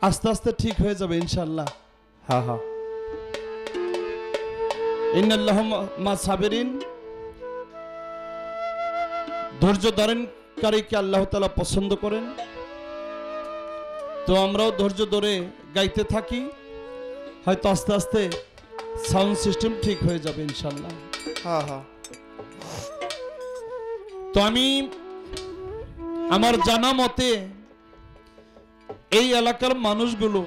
আস্তে আস্তে ঠিক হয়ে যাবে ইনশাআল্লাহ। হ্যাঁ হ্যাঁ, ইন্নাল্লাহু মা সাবিরিন, ধৈর্য ধারণকারীকে আল্লাহ তাআলা পছন্দ করেন। তো আমরাও ধৈর্য ধরে গাইতে থাকি, হয়তো আস্তে আস্তে সাউন্ড সিস্টেম ঠিক হয়ে যাবে ইনশাআল্লাহ। হ্যাঁ হ্যাঁ। তো আমি আমার জানা মতে এই এলাকার মানুষগুলো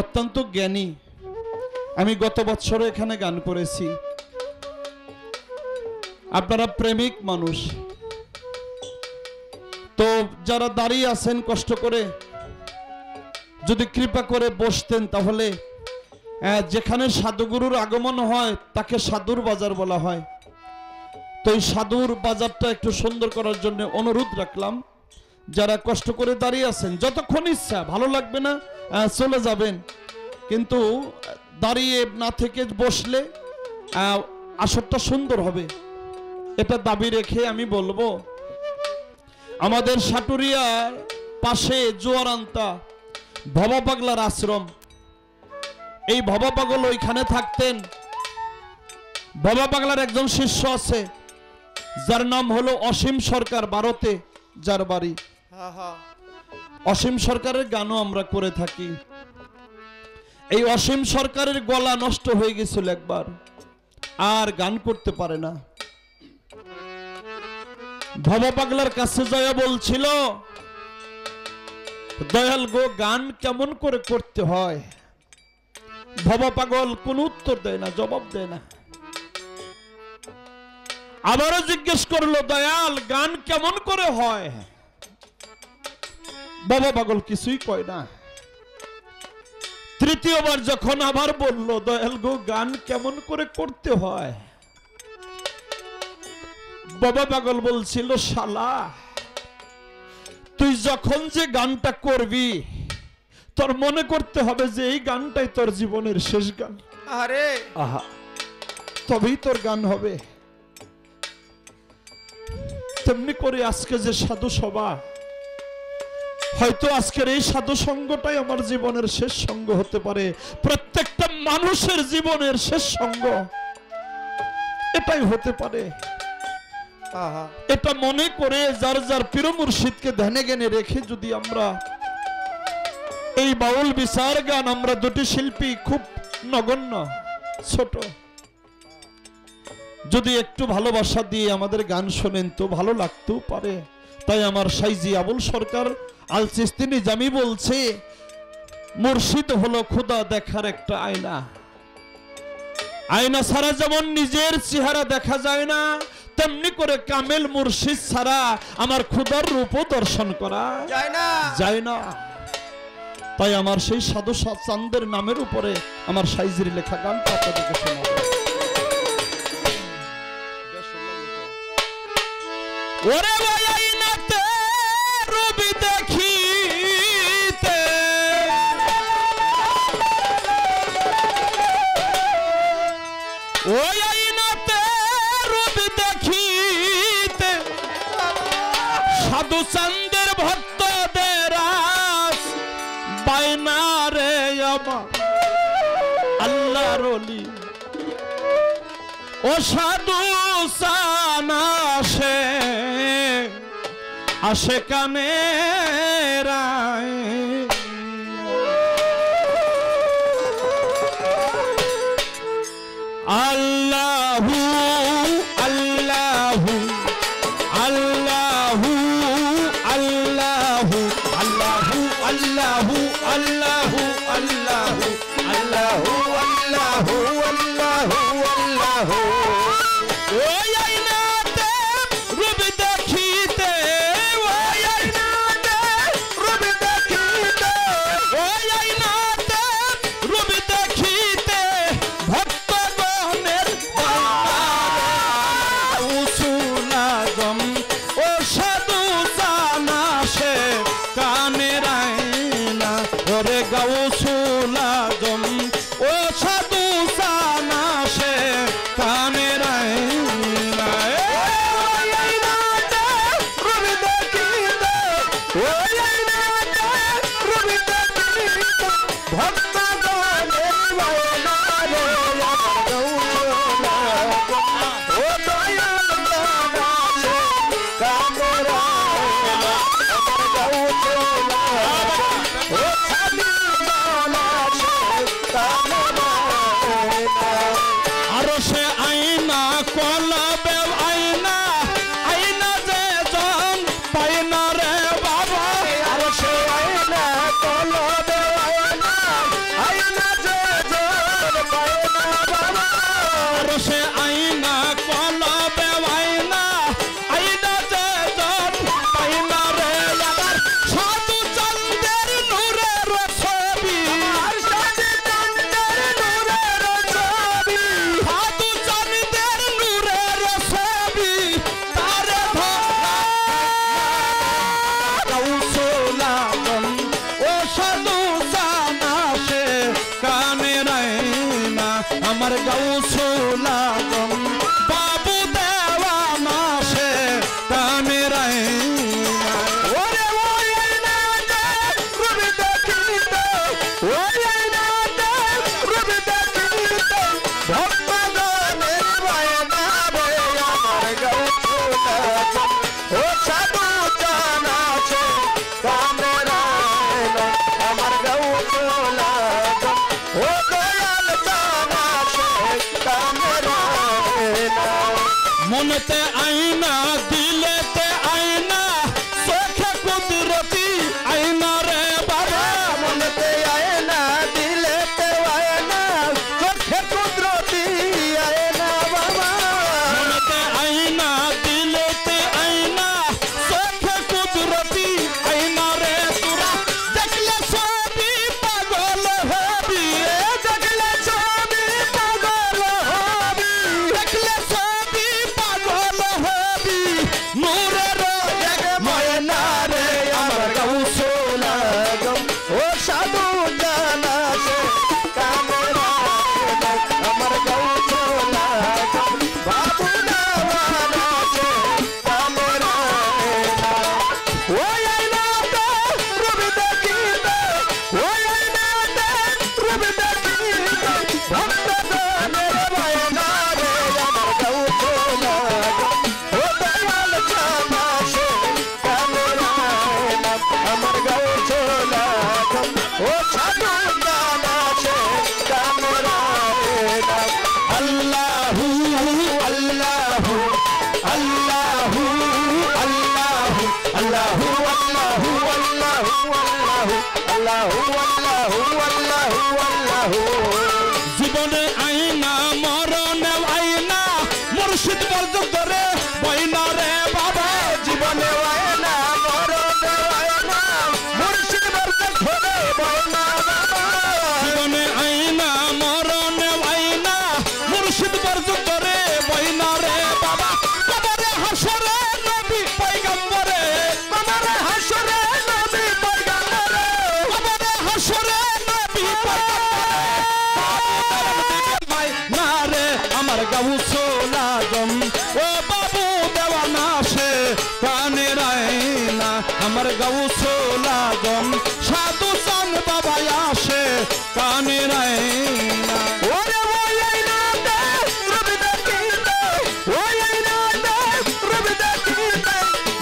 অত্যন্ত জ্ঞানী। আমি গত বছর এখানে গান করেছি। আপনারা প্রেমিক মানুষ, তো যারা দাঁড়িয়ে আছেন কষ্ট করে যদি কৃপা করে বসতেন, তাহলে যেখানে সাধুগুরুর আগমন হয় তাকে সাধুর বাজার বলা হয়। তো এই সাধুর বাজারটা একটু সুন্দর করার জন্য অনুরোধ রাখলাম। যারা কষ্ট করে দাঁড়িয়ে আছেন, যতক্ষণ ইচ্ছা, ভালো লাগবে না চলে যাবেন, কিন্তু দাঁড়িয়ে না থেকে বসলে আসরটা সুন্দর হবে, এটা দাবি রেখে আমি বলবো, আমাদের সাটুরিয়ার পাশে জোয়ারান্তা ভবা পাগলার আশ্রম, এই ভবা পাগল ওইখানে থাকতেন। ভবা পাগলার একজন শিষ্য আছে যার নাম হলো অসীম সরকার, ভারতে যার বাড়ি। অসীম সরকারের গানও আমরা করে থাকি। এই অসীম সরকারের গলা নষ্ট হয়ে গেছিল একবার, আর গান করতে পারে না। ভবা পাগলার কাছে জয়া বলছিল, দয়াল গো, গান কেমন করে করতে হয়? ভবা পাগল কোন উত্তর দেয় না, জবাব দেয় না। আবারও জিজ্ঞেস করলো, দয়াল গান কেমন করে হয়? বাবা পাগল কিছুই কয় না। তৃতীয়বার যখন আবার বলল, দয়াল গো, গান কেমন করে করতে হয়? বাবা পাগল বলছিল, শালা, তুই যখন যে গানটা করবি তোর মনে করতে হবে যে এই গানটাই তোর জীবনের শেষ গান। আরে আহা, তবেই তোর গান হবে। তেমনি করে আজকে যে সাধু সভা, হয়তো আজকের এই সাধু সঙ্গটাই আমার জীবনের শেষ সঙ্গ হতে পারে। প্রত্যেকটা মানুষের জীবনের শেষ সঙ্গ এটাই হতে পারে। এটা মনে করে যার যার পীর মুর্শিদকে ধ্যানে জ্ঞানে রেখে যদি আমরা এই বাউল বিচার গান, আমরা দুটি শিল্পী খুব নগণ্য ছোট, যদি একটু ভালোবাসা দিয়ে আমাদের গান শোনেন তো ভালো লাগতেও পারে। তাই আমার সাইজি আবুল সরকার আল চিস্তি নিজামি বলছে, মুর্শিদ হলো খোদা দেখার একটা আয়না। আয়না ছাড়া যেমন নিজের চেহারা দেখা যায় না, তেমনি করে কামেল মুর্শিদ ছাড়া আমার খোদার রূপও দর্শন করা যায় না। তাই আমার সেই সাধু চাঁদের নামের উপরে আমার সাইজির লেখা গানটা আপনাদেরকে শোনাবো। ওরে ভাই আইনাতে রবি দেখিতে, ওই আইনাতে রবি দেখিতে সাধু চাঁদের ভক্তদের বায়না রে আমার আল্লাহর ওলি। ও সাধু চান আসে কানে রায়, আল্লাহু আল্লাহু আল্লাহু আল্লাহু আল্লাহু আল্লাহু আল্লাহু আল্লাহু আল্লাহু আল্লাহু আল্লাহু আল্লাহু। ওই আইনাতে রূপ দেখিতে, ওই আইনাতে রূপ দেখিতে মনেতে আইনা দিলেতে আইনা চোখে কুদরতি আইনা রে বাবা মনেতে আয়না দিলেতে আয়না চোখে কুদরতি আয়না বাবা মনেতে আইনা দিলেতে আইনা চোখে কুদরতি আইনা রে তোরা দেখলে ছবি পাগল হবি দেখলে ছবি পাগল হবি দেখলে ছবি পাগল হবি নূরের এক ময়না রে আমার গাউসুল আজম ও সাধু জানা সে কামরা আমার গাউসুল আজম বাবু নাওয়ানা সে কামরা ও আইনাতে রবি দেখিতে ও আইনাতে রবি দেখিতে ভক্ত গানের ময়না রে আমার গাউসুল আজম ও দয়াল জানা সে কামরা আমার গাউসুল আজম ও সাধু জানা সে কামরা আল্লাহু আল্লাহু আল্লাহু আল্লাহু আল্লাহু আল্লাহু আল্লাহু আল্লাহু আল্লাহু আল্লাহু আল্লাহু জীবনে আইনা মরণে আইনা মুর্শিদ পর্যন্ত রে বইনা রে বাবা জীবনে আয়না মরণে আয়না মুর্শিদ বরকত ধরে বয়না বাবা জীবনে আইনা মরণে আইনা মুর্শিদ পর্যন্ত রে বইনা রে বাবা কবরে হাসরে নবী পয়গম্বরে কবরে হাসরে নবী পয়গম্বরে কবরে হাসরে নবী পয়গম্বরে না রে আমার গাউসুল আজম ও বাবু দেওয়ানা সে কানের আইনা আমার গাউসুল আজম সাধু চান বাবা আসে কানের আইনা ওরে ওই আইনাতে রবি দেখিতে ওই আইনাতে রবি দেখিতে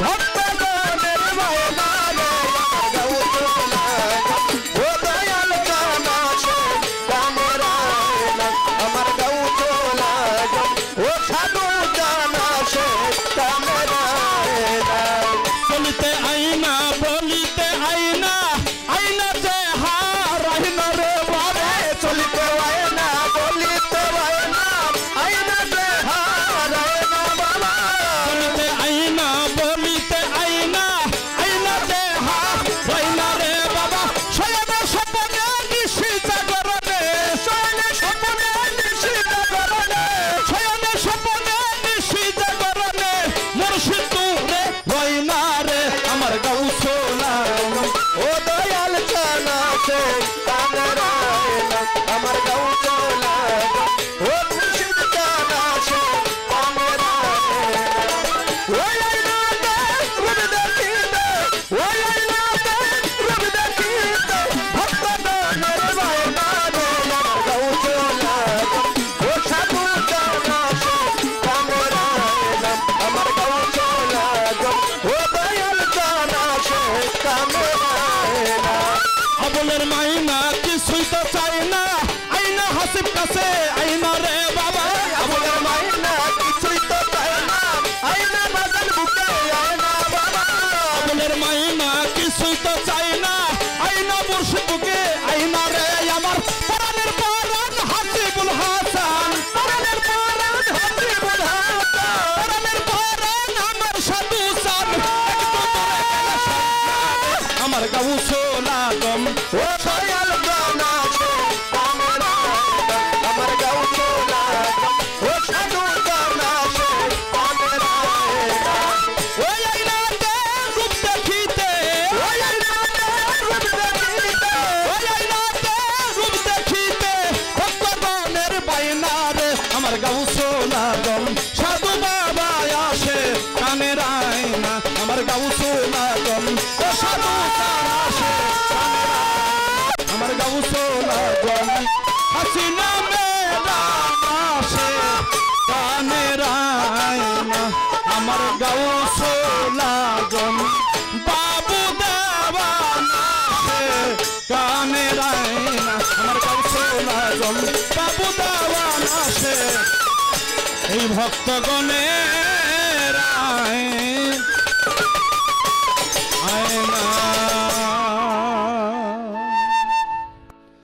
ভক্ত গানের ময়না রে আমার গাউসুল আজম ও দয়াল জানা সে কামরা আমার গাউসুল আজম ও সাধু জানা সে কামরা চলিতে আইনা বলিতে আইনা আইনা যে হার আইনা রে বাবা চলিতে আয়না বলিতে আয়না আয়না যে হার আয়না বাবা চলিতে আইনা বলিতে আইনা আইনা যে হার আইনা রে বাবা শয়নে স্বপ্নে নিশি জাগরণে শয়নে স্বপ্নে নিশি জাগরণে শয়নে স্বপ্নে নিশি জাগরণে মুর্শিদ তুরে আইনা রে আমার গাউসুল আজম ও দয়াল জানা সে কামরা আমার গাউসুল আজম ও মুর্শিদ জানা সে কামরা ও আইনাতে রবি দেখিতে ও আইনাতে রবি দেখিতে ভক্ত গানের ময়না রে আমার গাউসুল আজম ও সাধু জানা সে কামরা আমার গাউসুল আজম ও দয়াল জানা সে কামরা আবুলের মাইনা কিছুই তো চাই না আইনা হাসিব কাছে আইনা রে বাবা আবুলের মাইনা কিছুই তো চাই না আয়না বাজান বুকে আয়না বাবা আবুলের মাইনা কিছুই তো চাই না আইনা মুর্শিদ বুকে আইনা রে আমার পরাণের পরাণ হাসিবুল হাসান পরাণের পরাণ হাসিবুল হাসান পরাণের পরাণ আমার সাধু চান আমার গাউসুল আজম ও দয়াল জানা সে কামরা আমার গাউসুল আজম ও সাধু জানা সে কামরা ওই আইনাতে রূপ দেখিতে ওই আইনাতে রূপ দেখিতে ওই আইনাতে রূপ দেখিতে ভক্তগণের বাইনা রে আমার গাউসুল আজম সাধু বাবা আসে কানের আইনা আমার গাউসুল আজম ও সাধু চান আসে আমার গাউসুল আজম হাসিনা মেরা আসে কানের আইনা আমার গাউসুল আজম বাবু দেওয়ানা সে কানের আইনা আমার গাউসুল আজম বাবু দেওয়ানা সে এই ভক্তগণের আয় না